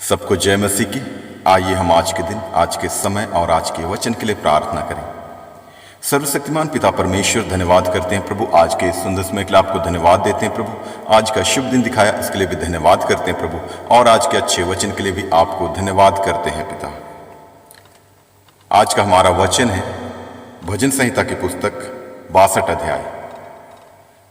सबको जय मसीह की। आइए हम आज के दिन, आज के समय और आज के वचन के लिए प्रार्थना करें। सर्वशक्तिमान पिता परमेश्वर, धन्यवाद करते हैं प्रभु, आज के इस सुंदर समय के लिए आपको धन्यवाद देते हैं प्रभु। आज का शुभ दिन दिखाया, इसके लिए भी धन्यवाद करते हैं प्रभु, और आज के अच्छे वचन के लिए भी आपको धन्यवाद करते हैं पिता। आज का हमारा वचन है भजन संहिता की पुस्तक 62 अध्याय,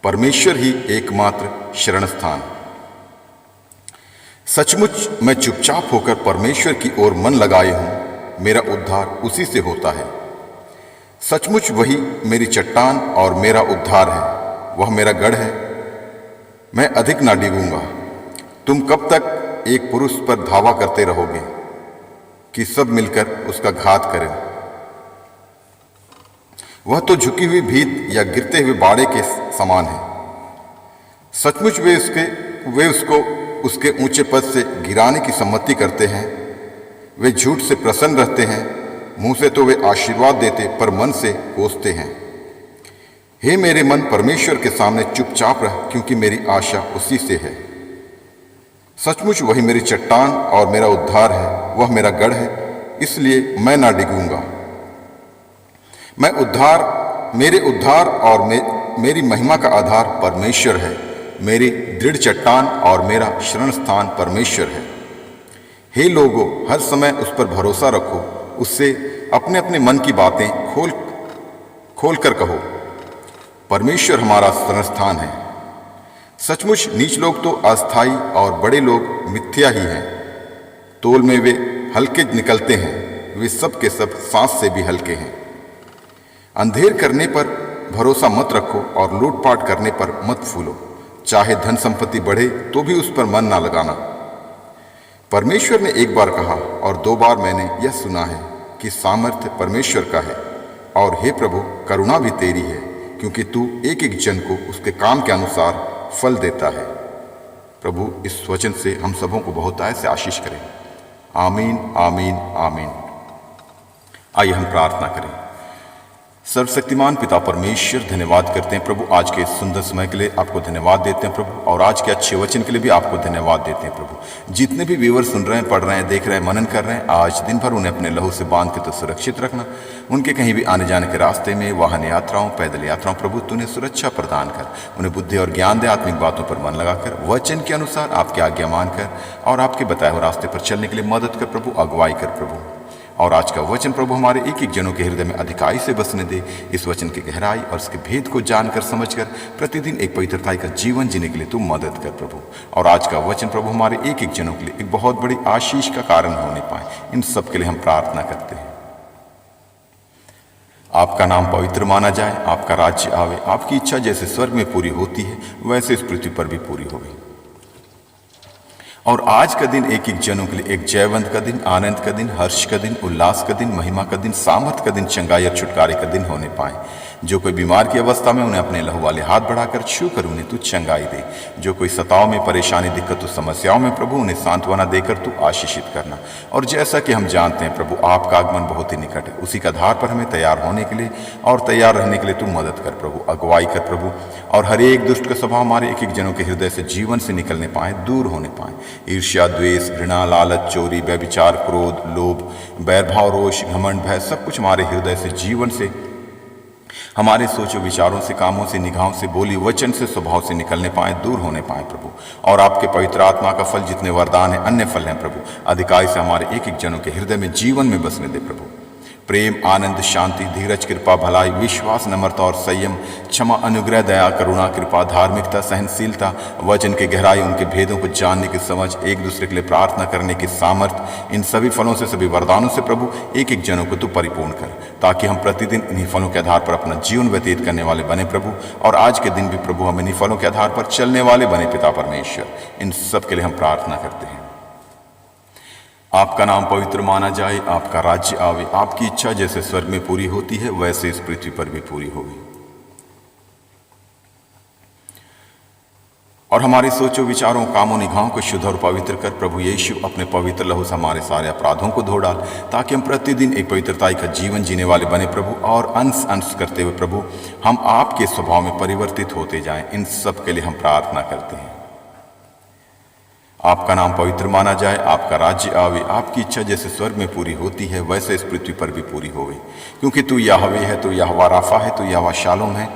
परमेश्वर ही एकमात्र शरण स्थान। सचमुच मैं चुपचाप होकर परमेश्वर की ओर मन लगाए हूं, मेरा उद्धार उसी से होता है। सचमुच वही मेरी चट्टान और मेरा उद्धार है, वह मेरा गढ़ है, मैं अधिक ना डिगूंगा। तुम कब तक एक पुरुष पर धावा करते रहोगे कि सब मिलकर उसका घात करें? वह तो झुकी हुई भीत या गिरते हुए बाड़े के समान है। सचमुच वे उसको उसके ऊंचे पद से गिराने की सम्मति करते हैं। वे झूठ से प्रसन्न रहते हैं, मुंह से तो वे आशीर्वाद देते पर मन से कोसते हैं। हे मेरे मन, परमेश्वर के सामने चुपचाप रह, क्योंकि मेरी आशा उसी से है। सचमुच वही मेरी चट्टान और मेरा उद्धार है, वह मेरा गढ़ है, इसलिए मैं ना डिगूंगा। मेरे उद्धार और मेरी महिमा का आधार परमेश्वर है। मेरी दृढ़ चट्टान और मेरा शरण स्थान परमेश्वर है। हे लोगों, हर समय उस पर भरोसा रखो, उससे अपने अपने मन की बातें खोल कर कहो। परमेश्वर हमारा शरण स्थान है। सचमुच नीच लोग तो अस्थाई और बड़े लोग मिथ्या ही हैं। तोल में वे हल्के निकलते हैं, वे सब के सब सांस से भी हल्के हैं। अंधेर करने पर भरोसा मत रखो और लूटपाट करने पर मत फूलो। चाहे धन संपत्ति बढ़े तो भी उस पर मन ना लगाना। परमेश्वर ने एक बार कहा और 2 बार मैंने यह सुना है कि सामर्थ्य परमेश्वर का है, और हे प्रभु, करुणा भी तेरी है, क्योंकि तू एक एक जन को उसके काम के अनुसार फल देता है। प्रभु इस वचन से हम सबों को बहुतायत से आशीष करें। आमीन, आमीन, आमीन। आइए हम प्रार्थना करें। सर्वशक्तिमान पिता परमेश्वर, धन्यवाद करते हैं प्रभु, आज के इस सुंदर समय के लिए आपको धन्यवाद देते हैं प्रभु, और आज के अच्छे वचन के लिए भी आपको धन्यवाद देते हैं प्रभु। जितने भी व्यूअर सुन रहे हैं, पढ़ रहे हैं, देख रहे हैं, मनन कर रहे हैं, आज दिन भर उन्हें अपने लहू से बांध के तो सुरक्षित रखना। उनके कहीं भी आने जाने के रास्ते में, वाहन यात्राओं, पैदल यात्राओं, प्रभु तू उन्हें सुरक्षा प्रदान कर, उन्हें बुद्धि और ज्ञान दे, आत्मिक बातों पर मन लगाकर वचन के अनुसार आपकी आज्ञा मानकर और आपके बताए हुए रास्ते पर चलने के लिए मदद कर प्रभु, अगुवाई कर प्रभु। और आज का वचन प्रभु हमारे एक एक जनों के हृदय में अधिकाई से बसने दे। इस वचन की गहराई और इसके भेद को जानकर समझकर प्रतिदिन एक पवित्रताई का जीवन जीने के लिए तू मदद कर प्रभु। और आज का वचन प्रभु हमारे एक एक जनों के लिए एक बहुत बड़ी आशीष का कारण होने पाए, इन सब के लिए हम प्रार्थना करते हैं। आपका नाम पवित्र माना जाए, आपका राज्य आवे, आपकी इच्छा जैसे स्वर्ग में पूरी होती है वैसे इस पृथ्वी पर भी पूरी होगी। और आज का दिन एक एक जनों के लिए एक जयवंत का दिन, आनंद का दिन, हर्ष का दिन, उल्लास का दिन, महिमा का दिन, सामर्थ का दिन, चंगाई और छुटकारे का दिन होने पाए। जो कोई बीमार की अवस्था में, उन्हें अपने लहू वाले हाथ बढ़ाकर छू कर उन्हें तू चंगाई दे। जो कोई सताव में, परेशानी, दिक्कत, समस्याओं में प्रभु, उन्हें सांत्वना देकर तू आशीषित करना। और जैसा कि हम जानते हैं प्रभु, आपका आगमन बहुत ही निकट है, उसी के आधार पर हमें तैयार होने के लिए और तैयार रहने के लिए तू मदद कर प्रभु, अगुवाई कर प्रभु। और हर एक दुष्ट का स्वभाव हमारे एक एक जनों के हृदय से, जीवन से निकलने पाए, दूर होने पाए। ईर्ष्या, द्वेष, घृणा, लालच, चोरी, व्यभिचार, क्रोध, लोभ, बैरभाव, रोष, घमंड, भय, सब कुछ हमारे हृदय से, जीवन से, हमारे सोचों, विचारों से, कामों से, निगाहों से, बोली वचन से, स्वभाव से निकलने पाए, दूर होने पाए प्रभु। और आपके पवित्र आत्मा का फल जितने वरदान है, अन्य फल हैं प्रभु, अधिकाई से हमारे एक एक जनों के हृदय में, जीवन में बसने दे प्रभु। प्रेम, आनंद, शांति, धीरज, कृपा, भलाई, विश्वास, नम्रता और संयम, क्षमा, अनुग्रह, दया, करुणा, कृपा, धार्मिकता, सहनशीलता, वचन की गहराई, उनके भेदों को जानने की समझ, एक दूसरे के लिए प्रार्थना करने की सामर्थ्य, इन सभी फलों से, सभी वरदानों से प्रभु एक एक जनों को तू परिपूर्ण कर, ताकि हम प्रतिदिन इन्हीं फलों के आधार पर अपना जीवन व्यतीत करने वाले बने प्रभु। और आज के दिन भी प्रभु हम इन्हीं फलों के आधार पर चलने वाले बने पिता परमेश्वर। इन सब के लिए हम प्रार्थना करते हैं। आपका नाम पवित्र माना जाए, आपका राज्य आवे, आपकी इच्छा जैसे स्वर्ग में पूरी होती है वैसे इस पृथ्वी पर भी पूरी होगी। और हमारे सोचों, विचारों, कामों, निगाहों को शुद्ध और पवित्र कर प्रभु यीशु, अपने पवित्र लहू से हमारे सारे अपराधों को धो डाल, ताकि हम प्रतिदिन एक पवित्रताई का जीवन जीने वाले बने प्रभु। और अंश अंश करते हुए प्रभु हम आपके स्वभाव में परिवर्तित होते जाएं। इन सब के लिए हम प्रार्थना करते हैं। आपका नाम पवित्र माना जाए, आपका राज्य आवे, आपकी इच्छा जैसे स्वर्ग में पूरी होती है वैसे इस पृथ्वी पर भी पूरी होवे। क्योंकि तू याहवे है, तू यहोवा राफा है, तू यहोवा शालोम है,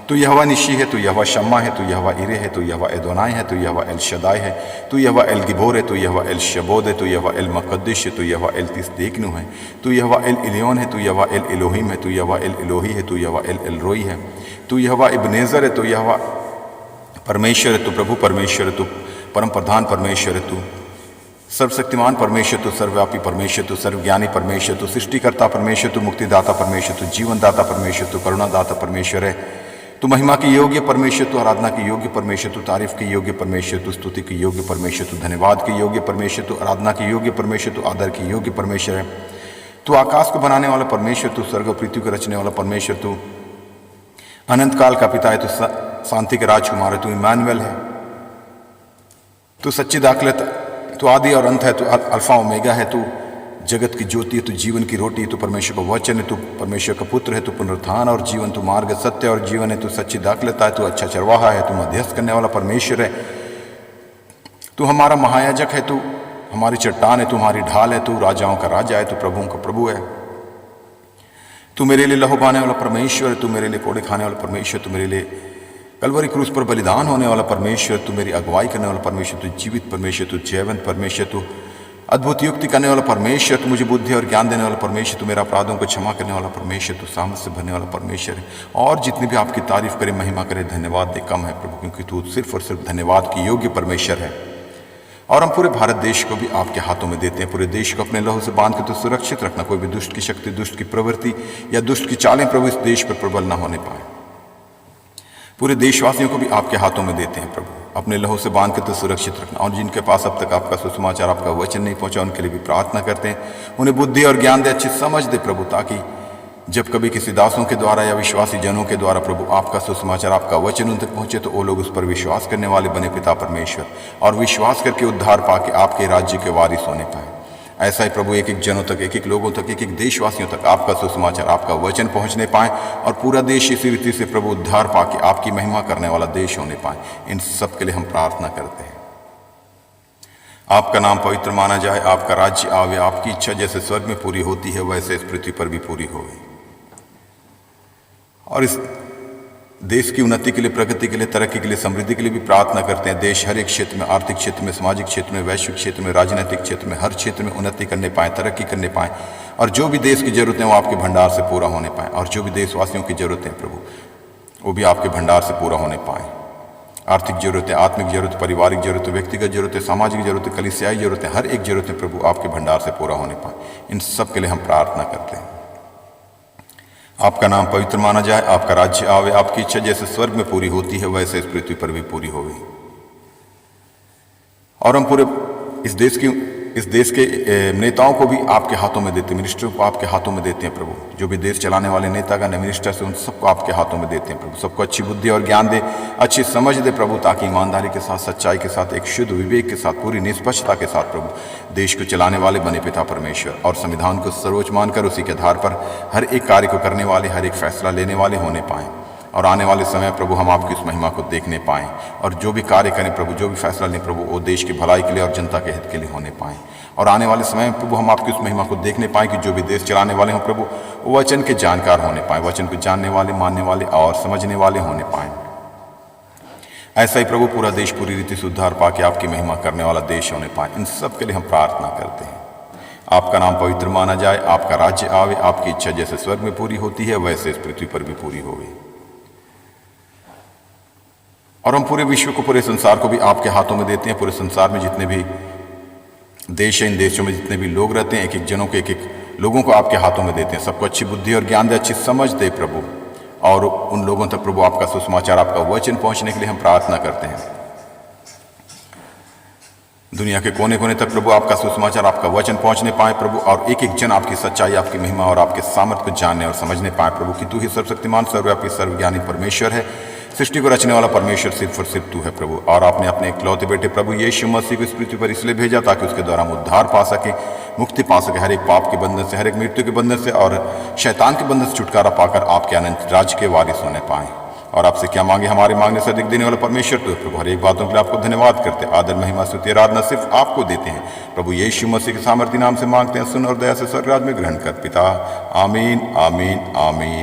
तू यहोवा निशी है, तू यहोवा शम्मा है, तू यहोवा इरे है, तू यहोवा एदोनाई है, तू यहोवा एल शदाई है, तू यहोवा एल गिबोर है, तू यहोवा एल शबोद है, तू यहोवा एल मकद्दिश है, तू यहोवा एल तिसदेकनु है, तू यहोवा एल इलियोन है, तू यहोवा एल इलोहिम है, तू यहोवा एल इलोही है, तू यहोवा एल एलरोई है, तू यहोवा इब्नेजर है, तू यहोवा परमेश्वर है, तू प्रभु परमेश्वर है, तू परम प्रधान परमेश्वर है, तू सर्वशक्तिमान परमेश्वर, तू सर्वव्यापी परमेश्वर, तू सर्वज्ञानी परमेश्वर, तू सृष्टिकर्ता परमेश्वर, तू मुक्तिदाता परमेश्वर, तू जीवनदाता परमेश्वर, तू करुणादाता परमेश्वर है, तू महिमा की योग्य परमेश्वर, तू आराधना की योग्य परमेश्वर, तू तारीफ की योग्य परमेश्वर, तू स्तुति की योग्य परमेश्वर, तू धन्यवाद की योग्य परमेश्वर, तू आराधना की योग्य परमेश्वर, तू आदर की योग्य परमेश्वर है, तू आकाश को बनाने वाला परमेश्वर, तू स्वर्ग और पृथ्वी को रचने वाला परमेश्वर, तू अनंत काल का पिता है, तू शांति के राजकुमार है, तू इमानुएल है, तू सच्ची दाखलत, तू आदि और अंत है, तू अल्फा ओमेगा है, तू जगत की ज्योति है, तू जीवन की रोटी है, तू परमेश्वर का वचन है, तू परमेश्वर का पुत्र है, तू पुनरुत्थान और जीवन, तू मार्ग सत्य और जीवन है, तू सच्ची दाखलता है, तू अच्छा चरवाहा है, तू मध्यस्थ करने वाला परमेश्वर है, तू हमारा महायाजक है, तू हमारी चट्टान है, तू हमारी ढाल है, तू राजाओं का राजा है, तू प्रभुओं का प्रभु है, तू मेरे लिए लहू बहाने वाला परमेश्वर है, तू मेरे लिए कोड़े खाने वाला परमेश्वर, तू मेरे लिए कलवरी क्रूस पर बलिदान होने वाला परमेश्वर, तू मेरी अगुवाई करने वाला परमेश्वर, तू जीवित परमेश्वर, तू जयवंत परमेश्वर, तू अद्भुत युक्ति करने वाला परमेश्वर, तू मुझे बुद्धि और ज्ञान देने वाला परमेश्वर, तू मेरा अपराधों को क्षमा करने वाला परमेश्वर, तू सामर्थ्य से भरने वाला परमेश्वर है। और जितनी भी आपकी तारीफ करे, महिमा करे, धन्यवाद दे कम है प्रभु, क्योंकि तू सिर्फ और सिर्फ धन्यवाद की योग्य परमेश्वर है। और हम पूरे भारत देश को भी आपके हाथों में देते हैं, पूरे देश को अपने लहू से बांध के तो सुरक्षित रखना, कोई भी दुष्ट की शक्ति, दुष्ट की प्रवृत्ति या दुष्ट की चालें प्रभु इस देश पर प्रबल न होने पाए। पूरे देशवासियों को भी आपके हाथों में देते हैं प्रभु, अपने लहू से बांध के तो सुरक्षित रखना। और जिनके पास अब तक आपका सुसमाचार, आपका वचन नहीं पहुंचा, उनके लिए भी प्रार्थना करते हैं, उन्हें बुद्धि और ज्ञान दे, अच्छी समझ दे प्रभु, ताकि जब कभी किसी दासों के द्वारा या विश्वासी जनों के द्वारा प्रभु आपका सुसमाचार, आपका वचन उन तक पहुंचे, तो वो लोग उस पर विश्वास करने वाले बने पिता परमेश्वर, और विश्वास करके उद्धार पाके आपके राज्य के वारिस होने पाए। ऐसा ही प्रभु एक एक जनों तक, एक एक लोगों तक, एक एक देशवासियों तक आपका सुसमाचार, आपका वचन पहुंचने पाए, और पूरा देश इसी रीति से प्रभु उद्धार पाके आपकी महिमा करने वाला देश होने पाए। इन सब के लिए हम प्रार्थना करते हैं। आपका नाम पवित्र माना जाए, आपका राज्य आवे, आपकी इच्छा जैसे स्वर्ग में पूरी होती है वैसे इस पृथ्वी पर भी पूरी होवे। और इस देश की उन्नति के लिए, प्रगति के लिए, तरक्की के लिए, समृद्धि के लिए भी प्रार्थना करते हैं। देश हर एक क्षेत्र में, आर्थिक क्षेत्र में, सामाजिक क्षेत्र में, वैश्विक क्षेत्र में, राजनीतिक क्षेत्र में, हर क्षेत्र में उन्नति करने पाए, तरक्की करने पाए, और जो भी देश की जरूरतें वो आपके भंडार से पूरा होने पाए, और जो भी देशवासियों की जरूरतें प्रभु वो भी आपके भंडार से पूरा होने पाए। आर्थिक जरूरतें, आत्मिक जरूरतें, पारिवारिक जरूरतें, व्यक्तिगत जरूरतें, सामाजिक जरूरतें, कलीसियाई जरूरतें, हर एक जरूरतें प्रभु आपके भंडार से पूरा होने पाए। इन सब के लिए हम प्रार्थना करते हैं। आपका नाम पवित्र माना जाए, आपका राज्य आवे, आपकी इच्छा जैसे स्वर्ग में पूरी होती है वैसे इस पृथ्वी पर भी पूरी होवे। और हम पूरे इस देश के नेताओं को भी आपके हाथों में देते हैं, मिनिस्टरों को आपके हाथों में देते हैं प्रभु। जो भी देश चलाने वाले नेतागण, मिनिस्टर्स, उन सबको आपके हाथों में देते हैं प्रभु। सबको अच्छी बुद्धि और ज्ञान दे, अच्छी समझ दे प्रभु, ताकि ईमानदारी के साथ, सच्चाई के साथ, एक शुद्ध विवेक के साथ, पूरी निष्पक्षता के साथ प्रभु देश को चलाने वाले बने पिता परमेश्वर। और संविधान को सर्वोच्च मानकर उसी के आधार पर हर एक कार्य को करने वाले, हर एक फैसला लेने वाले होने पाएँ। और आने वाले समय प्रभु हम आपकी उस महिमा को देखने पाएँ, और जो भी कार्य करें प्रभु, जो भी फैसला लें प्रभु, वो देश की भलाई के लिए और जनता के हित के लिए होने पाएँ। और आने वाले समय में प्रभु हम आपकी उस महिमा को देखने पाएँ कि जो भी देश चलाने वाले हों प्रभु, वो वचन के जानकार होने पाएँ, वचन को जानने वाले, मानने वाले और समझने वाले होने पाएँ। ऐसा ही प्रभु पूरा देश पूरी रीति से उद्धार पाके आपकी महिमा करने वाला देश होने पाए। इन सब के लिए हम प्रार्थना करते हैं। आपका नाम पवित्र माना जाए, आपका राज्य आवे, आपकी इच्छा जैसे स्वर्ग में पूरी होती है वैसे इस पृथ्वी पर भी पूरी होवे। और हम पूरे विश्व को, पूरे संसार को भी आपके हाथों में देते हैं। पूरे संसार में जितने भी देश हैं, इन देशों में जितने भी लोग रहते हैं, एक एक जनों को, एक एक लोगों को आपके हाथों में देते हैं। सबको अच्छी बुद्धि और ज्ञान दे, अच्छी समझ दे प्रभु, और उन लोगों तक प्रभु आपका सुसमाचार, आपका वचन पहुंचने के लिए हम प्रार्थना करते हैं। दुनिया के कोने कोने तक प्रभु आपका सुसमाचार, आपका वचन पहुंचने पाए प्रभु, और एक एक जन आपकी सच्चाई, आपकी महिमा और आपके सामर्थ्य को जानने और समझने पाए प्रभु, कि तू ही सर्वशक्तिमान, सर्वव्यापी, सर्वज्ञानी परमेश्वर है। सृष्टि को रचने वाला परमेश्वर सिर्फ और सिर्फ तू है प्रभु। और आपने अपने इकलौते बेटे प्रभु यीशु मसीह को इस पृथ्वी पर इसलिए भेजा ताकि उसके द्वारा हम उद्धार पा सके, मुक्ति पा सके, हर एक पाप के बंधन से, हर एक मृत्यु के बंधन से और शैतान के बंधन से छुटकारा पाकर आपके अनंत राज्य के वारिस होने पाए। और आपसे क्या मांगे, हमारे मांगने से अधिक देने वाला परमेश्वर। तो प्रभु हर एक बातों के लिए आपको धन्यवाद करते हैं। आदर महिमा स्तुति आराधना सिर्फ आपको देते हैं। प्रभु यीशु मसीह के सामर्थ्य नाम से मांगते हैं, सुन और दया से स्वर्ग राज्य में ग्रहण कर पिता। आमीन आमीन आमीन।